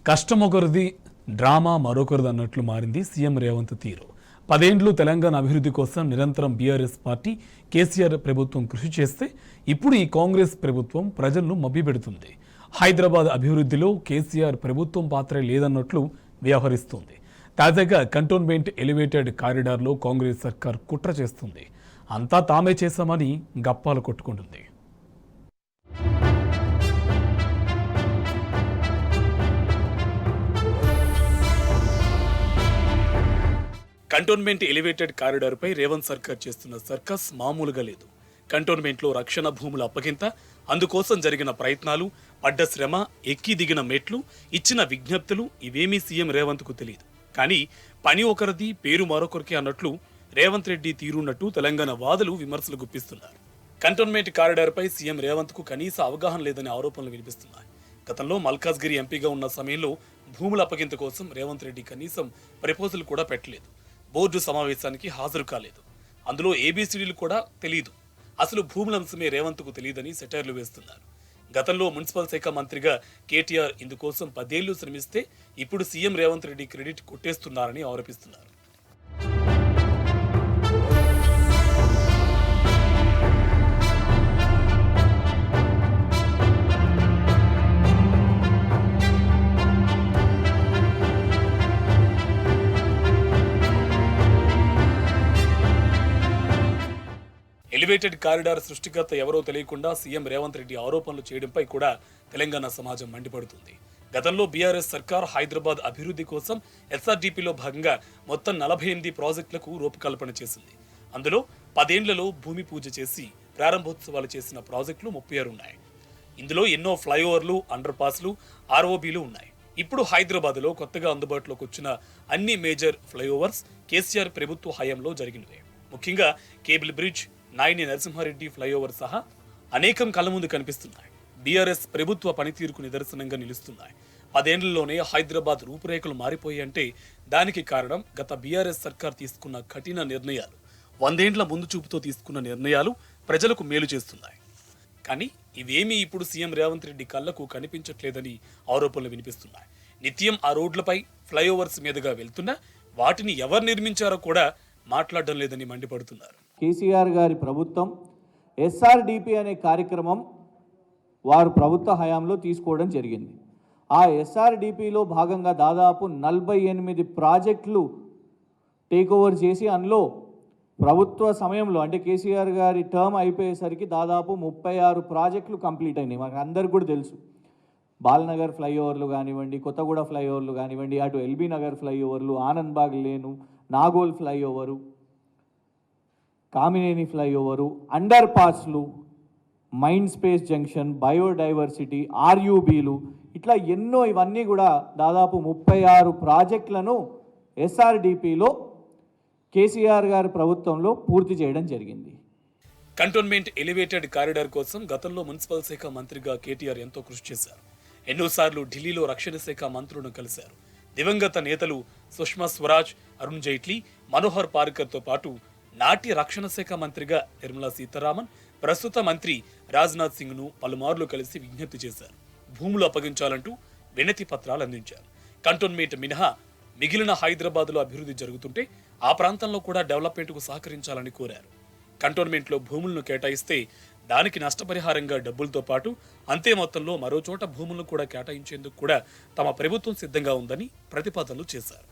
కష్టం ఒకరిది, డ్రామా మరొకరిది అన్నట్లు మారింది సీఎం రేవంత్ తీరు. 10 ఏళ్లు తెలంగాణ అభివృద్ధి కోసం నిరంతరం బీఆర్ఎస్ పార్టీ, కేసీఆర్ ప్రభుత్వం కృషి చేస్తే ఇప్పుడు ఈ కాంగ్రెస్ ప్రభుత్వం ప్రజలను మభ్యపెడుతుంది. హైదరాబాద్ అభివృద్ధిలో కేసీఆర్ ప్రభుత్వం పాత్ర లేదన్నట్లు వ్యవహరిస్తుంది. తాజాగా కంటోన్మెంట్ ఎలివేటెడ్ కారిడార్లో కాంగ్రెస్ సర్కార్ కుట్ర చేస్తుంది. అంతా తామే చేశామని గప్పాలు కొట్టుకుంటుంది. కంటోన్మెంట్ ఎలివేటెడ్ కారిడార్పై రేవంత్ సర్కార్ చేస్తున్న సర్కస్ మామూలుగా లేదు. కంటోన్మెంట్లో రక్షణ భూముల అప్పగింత, అందుకోసం జరిగిన ప్రయత్నాలు, పడ్డ శ్రమ, ఎక్కి దిగిన మెట్లు, ఇచ్చిన విజ్ఞప్తులు ఇవేమీ సీఎం రేవంత్కు తెలియదు. కానీ పని ఒకరిది, పేరు మరొకరికి అన్నట్లు రేవంత్ రెడ్డి తీరున్నట్టు తెలంగాణ వాదులు విమర్శలు గుప్పిస్తున్నారు. కంటోన్మెంట్ కారిడార్పై సీఎం రేవంత్కు కనీస అవగాహన లేదనే ఆరోపణలు వినిపిస్తున్నాయి. గతంలో మల్కాజ్గిరి ఎంపీగా ఉన్న సమయంలో భూముల అప్పగింత కోసం రేవంత్ రెడ్డి కనీసం ప్రపోజల్ కూడా పెట్టలేదు. బోర్డు సమావేశానికి హాజరు కాలేదు. అందులో ఏబీసీడీలు కూడా తెలియదు. అసలు భూముల అంశమే రేవంత్కు తెలియదని సెటైర్లు వేస్తున్నారు. గతంలో మున్సిపల్ శాఖ మంత్రిగా కేటీఆర్ ఇందుకోసం 10 ఏళ్లు శ్రమిస్తే ఇప్పుడు సీఎం రేవంత్ రెడ్డి క్రెడిట్ కొట్టేస్తున్నారని ఆరోపిస్తున్నారు. ఎలివేటెడ్ కారిడార్ సృష్టికర్త ఎవరో తెలియకుండా సీఎం రేవంత్ రెడ్డి ఆరోపణలు చేయడంపై కూడా తెలంగాణ సమాజం మండిపడుతుంది. గతంలో బీఆర్ఎస్ సర్కార్ హైదరాబాద్ అభివృద్ధి కోసం ఎస్ఆర్డీపీలో భాగంగా మొత్తం 48 ప్రాజెక్టులకు రూపకల్పన చేసింది. అందులో 10 ఏళ్లలో భూమి పూజ చేసి ప్రారంభోత్సవాలు చేసిన ప్రాజెక్టులు 36 ఉన్నాయి. ఇందులో ఎన్నో ఫ్లైఓవర్లు, అండర్ పాస్లు, ఆర్ఓబీలు ఉన్నాయి. ఇప్పుడు హైదరాబాద్లో కొత్తగా అందుబాటులోకి వచ్చిన అన్ని మేజర్ ఫ్లైఓవర్స్ కేసీఆర్ ప్రభుత్వ హయాంలో జరిగినవే. ముఖ్యంగా cable bridge, Nayani Narasimha Reddy flyover సహా అనేకం కళ్ళ ముందు కనిపిస్తున్నాయి. బీఆర్ఎస్ ప్రభుత్వ పనితీరుకు నిదర్శనంగా నిలుస్తున్నాయి. 10 ఏళ్లలోనే హైదరాబాద్ రూపురేఖలు మారిపోయాయంటే దానికి కారణం గత బీఆర్ఎస్ సర్కార్ తీసుకున్న కఠిన నిర్ణయాలు. 100 ఏళ్ల ముందు చూపుతో తీసుకున్న నిర్ణయాలు ప్రజలకు మేలు చేస్తున్నాయి. కానీ ఇవేమీ ఇప్పుడు సీఎం రేవంత్ రెడ్డి కళ్లకు కనిపించట్లేదని ఆరోపణలు వినిపిస్తున్నాయి. నిత్యం ఆ రోడ్లపై ఫ్లైఓవర్స్ మీదుగా వెళ్తున్నా వాటిని ఎవరు నిర్మించారో కూడా మాట్లాడడం లేదని మండిపడుతున్నారు. కేసీఆర్ గారి ప్రభుత్వం ఎస్ఆర్డిపి అనే కార్యక్రమం వారు ప్రభుత్వ హయాంలో తీసుకోవడం జరిగింది. ఆ ఎస్ఆర్డిపిలో భాగంగా దాదాపు 48 ప్రాజెక్టులు టేక్ ఓవర్ చేసి అందులో ప్రభుత్వ సమయంలో అంటే కేసీఆర్ గారి టర్మ్ అయిపోయేసరికి దాదాపు 36 ప్రాజెక్టులు కంప్లీట్ అయినాయి. మాకు అందరికి కూడా తెలుసు. బాలనగర్ ఫ్లైఓవర్లు కానివ్వండి, కొత్తగూడ ఫ్లైఓవర్లు కానివ్వండి, అటు ఎల్బీ నగర్ ఫ్లైఓవర్లు, Anandbagh lane, Nagole flyover, Kamineni flyover, under పాస్లు, మైండ్ స్పేస్ జంక్షన్, బయోడైవర్సిటీ, ఆర్యూబీలు, ఇట్లా ఎన్నో ఇవన్నీ కూడా దాదాపు 36 ప్రాజెక్టులను ఎస్ఆర్డిపిలో కేసీఆర్ గారి ప్రభుత్వంలో పూర్తి చేయడం జరిగింది. కంటోన్మెంట్ ఎలివేటెడ్ కారిడార్ కోసం గతంలో మున్సిపల్ శాఖ మంత్రిగా కేటీఆర్ ఎంతో కృషి చేశారు. ఎన్నోసార్లు ఢిల్లీలో రక్షణ శాఖ మంత్రులను కలిశారు. దివంగత నేతలు సుష్మా స్వరాజ్, అరుణ్ జైట్లీ, మనోహర్ పారికర్తో పాటు నాటి రక్షణ శాఖ మంత్రిగా నిర్మలా సీతారామన్, ప్రస్తుత మంత్రి రాజ్నాథ్ సింగ్ను పలుమార్లు కలిసి విజ్ఞప్తి చేశారు. భూములు అప్పగించాలంటూ వినతి పత్రాలు అందించారు. కంటోన్మెంట్ మినహా మిగిలిన హైదరాబాద్లో అభివృద్ధి జరుగుతుంటే ఆ ప్రాంతంలో కూడా డెవలప్మెంట్కు సహకరించాలని కోరారు. కంటోన్మెంట్లో భూములను కేటాయిస్తే దానికి నష్టపరిహారంగా డబ్బులతో పాటు అంతే మొత్తంలో మరో చోట భూములను కూడా కేటాయించేందుకు కూడా తమ ప్రభుత్వం సిద్ధంగా ఉందని ప్రతిపాదనలు చేశారు.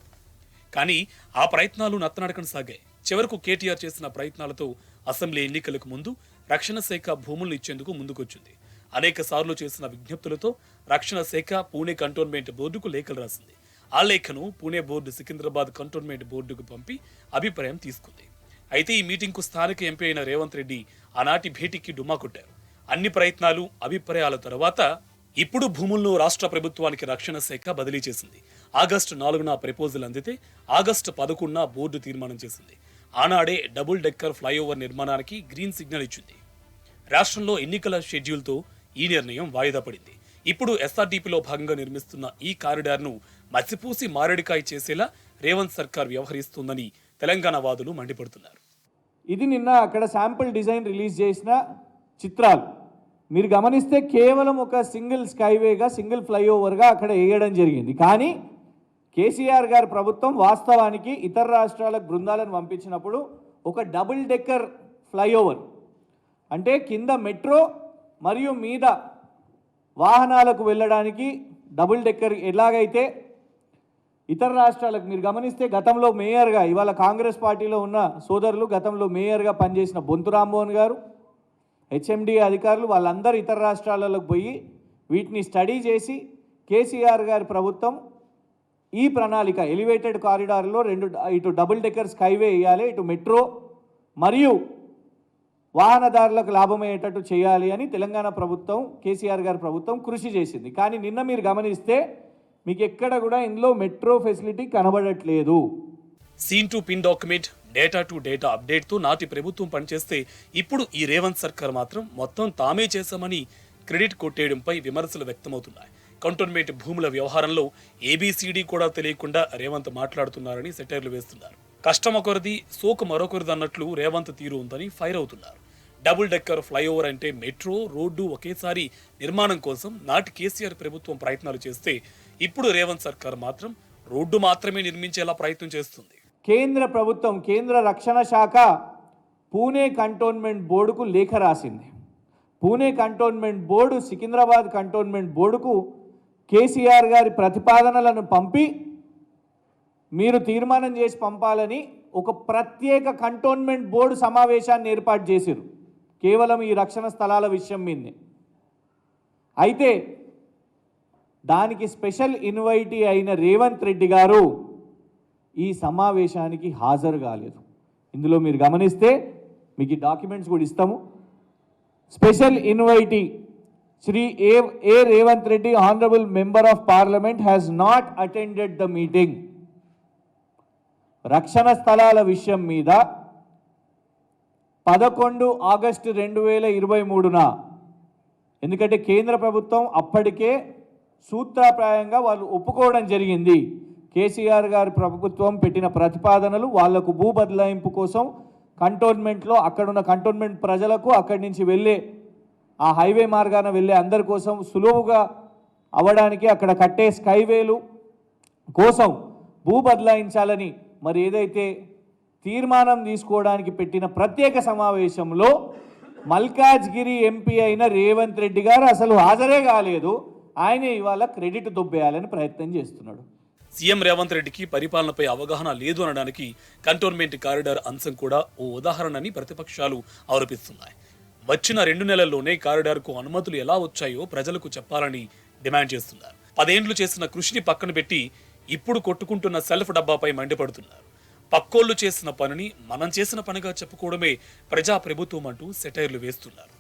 కానీ ఆ ప్రయత్నాలు నత్తనడకన సాగాయి. చివరకు కేటీఆర్ చేసిన ప్రయత్నాలతో అసెంబ్లీ ఎన్నికలకు ముందు రక్షణ శాఖ భూములను ఇచ్చేందుకు ముందుకొచ్చింది. అనేక సార్లు చేసిన విజ్ఞప్తులతో రక్షణ శాఖ పూణే కంటోన్మెంట్ బోర్డుకు లేఖలు రాసింది. ఆ లేఖను పూణే బోర్డు సికింద్రాబాద్ కంటోన్మెంట్ బోర్డుకు పంపి అభిప్రాయం తీసుకుంది. అయితే ఈ మీటింగ్కు స్థానిక ఎంపీ అయిన రేవంత్ రెడ్డి ఆనాటి భేటీకి డుమ్మా కొట్టారు. అన్ని ప్రయత్నాలు, అభిప్రాయాల తర్వాత ఇప్పుడు భూములను రాష్ట్ర ప్రభుత్వానికి రక్షణ శాఖ బదిలీ చేసింది. ఆగస్టు 4న ప్రపోజల్ అందితే ఆగస్టు 11న బోర్డు తీర్మానం చేసింది. ఆనాడే డబుల్ డెక్కర్ ఫ్లైఓవర్ నిర్మాణానికి గ్రీన్ సిగ్నల్ ఇచ్చింది. రాష్ట్రంలో ఎన్నికల షెడ్యూల్తో ఈ నిర్ణయం వాయిదా పడింది. ఇప్పుడు ఎస్ఆర్డీపీలో భాగంగా నిర్మిస్తున్న ఈ కారిడార్ను మసిపూసి మారేడికాయ చేసేలా రేవంత్ సర్కార్ వ్యవహరిస్తుందని తెలంగాణ వాదులు మండిపడుతున్నారు. ఇది నిన్న అక్కడ శాంపుల్ డిజైన్ రిలీజ్ చేసిన చిత్రాలు. మీరు గమనిస్తే కేవలం ఒక సింగిల్ స్కైవేగా సింగిల్ ఫ్లైఓవర్గా అక్కడ వేయడం జరిగింది. కానీ కేసీఆర్ గారి ప్రభుత్వం వాస్తవానికి ఇతర రాష్ట్రాలకు బృందాలను పంపించినప్పుడు ఒక డబుల్ డెక్కర్ ఫ్లైఓవర్ అంటే కింద మెట్రో మరియు మీద వాహనాలకు వెళ్ళడానికి డబుల్ డెక్కర్ ఎలాగైతే ఇతర రాష్ట్రాలకు మీరు గమనిస్తే గతంలో మేయర్గా ఇవాళ కాంగ్రెస్ పార్టీలో ఉన్న సోదరులు గతంలో మేయర్గా పనిచేసిన బొంతు రామ్మోహన్ గారు హెచ్ఎండి అధికారులు వాళ్ళందరూ ఇతర రాష్ట్రాలకు పోయి వీటిని స్టడీ చేసి కేసీఆర్ గారి ప్రభుత్వం ఈ ప్రణాళిక ఎలివేటెడ్ కారిడార్లో ఇటు డబుల్ డెక్కర్ స్కైవే వేయాలి, ఇటు మెట్రో మరియు వాహనదారులకు లాభమయ్యేటట్టు చేయాలి అని తెలంగాణ ప్రభుత్వం కేసీఆర్ గారి ప్రభుత్వం కృషి చేసింది. కానీ నిన్న మీరు గమనిస్తే మీకు ఎక్కడ కూడా ఇందులో మెట్రో ఫెసిలిటీ కనబడట్లేదు. సీన్ టు పిన్ డాక్యుమెంట్ డేటా టు డేటా అప్డేట్తో నాటి ప్రభుత్వం పనిచేస్తే ఇప్పుడు ఈ రేవంత్ సర్కార్ మాత్రం మొత్తం తామే చేశామని క్రెడిట్ కొట్టేయడంపై విమర్శలు వ్యక్తమవుతున్నాయి. కంటోన్మెంట్ భూముల వ్యవహారంలో ఏబీసీడీ కూడా తెలియకుండా రేవంత్ మాట్లాడుతున్నారని సెటైర్లు వేస్తున్నారు. కష్టం ఒకరిది సోకు మరొకరిది అన్నట్లు రేవంత్ తీరు ఉందని ఫైర్ అవుతున్నారు. డబుల్ డెక్కర్ ఫ్లైఓవర్ అంటే మెట్రో రోడ్డు ఒకేసారి నిర్మాణం కోసం నాటి కేసీఆర్ ప్రభుత్వం ప్రయత్నాలు చేస్తే ఇప్పుడు రేవంత్ సర్కార్ మాత్రం రోడ్డు మాత్రమే నిర్మించేలా ప్రయత్నం చేస్తుంది. కేంద్ర ప్రభుత్వం కేంద్ర రక్షణ శాఖ పూణే కంటోన్మెంట్ బోర్డుకు లేఖ రాసింది. Pune cantonment board Secunderabad cantonment బోర్డుకు కేసీఆర్ గారి ప్రతిపాదనలను పంపి మీరు తీర్మానం చేసి పంపాలని ఒక ప్రత్యేక కంటోన్మెంట్ బోర్డు సమావేశాన్ని ఏర్పాటు చేశారు కేవలం ఈ రక్షణ స్థలాల విషయం మీదే. అయితే దానికి స్పెషల్ ఇన్వైటీ అయిన రేవంత్ రెడ్డి గారు ఈ సమావేశానికి హాజరు కాలేదు. ఇందులో మీరు గమనిస్తే మీకు ఈ డాక్యుమెంట్స్ కూడా ఇస్తాము. Special invitee Shri A Revanth Reddy honourable member of parliament has not attended the meeting. రక్షణ స్థలాల విషయం మీద 11 ఆగస్టు 2023న ఎందుకంటే కేంద్ర ప్రభుత్వం అప్పటికే సూత్రప్రాయంగా వాళ్ళు ఒప్పుకోవడం జరిగింది. కేసీఆర్ గారి ప్రభుత్వం పెట్టిన ప్రతిపాదనలు వాళ్లకు భూ బదలాయింపు కోసం కంటోన్మెంట్లో అక్కడున్న కంటోన్మెంట్ ప్రజలకు అక్కడి నుంచి వెళ్ళే ఆ హైవే మార్గాన వెళ్ళే అందరి కోసం సులువుగా అవ్వడానికి అక్కడ కట్టే స్కైవేలు కోసం భూ బదలాయించాలని మరి ఏదైతే తీర్మానం తీసుకోవడానికి పెట్టిన ప్రత్యేక సమావేశంలో మల్కాజ్గిరి ఎంపీ అయిన రేవంత్ రెడ్డి గారు అసలు హాజరే కాలేదు. ఆయన ఇవాళ క్రెడిట్ దొబ్బేయాలని ప్రయత్నం చేస్తున్నాడు. సీఎం రేవంత్ రెడ్డికి పరిపాలనపై అవగాహన లేదు అనడానికి కంటోన్మెంట్ కారిడార్ అంశం కూడా ఓ ఉదాహరణని ప్రతిపక్షాలు ఆరోపిస్తున్నాయి. వచ్చిన 2 నెలల్లోనే కారిడార్కు అనుమతులు ఎలా వచ్చాయో ప్రజలకు చెప్పాలని డిమాండ్ చేస్తున్నారు. 10 ఏళ్లు చేసిన కృషిని పక్కన పెట్టి ఇప్పుడు కొట్టుకుంటున్న సెల్ఫ్ డబ్బాపై మండిపడుతున్నారు. పక్కోళ్లు చేసిన పనిని మనం చేసిన పనిగా చెప్పుకోవడమే ప్రజాప్రభుత్వం అంటూ సెటైర్లు వేస్తున్నారు.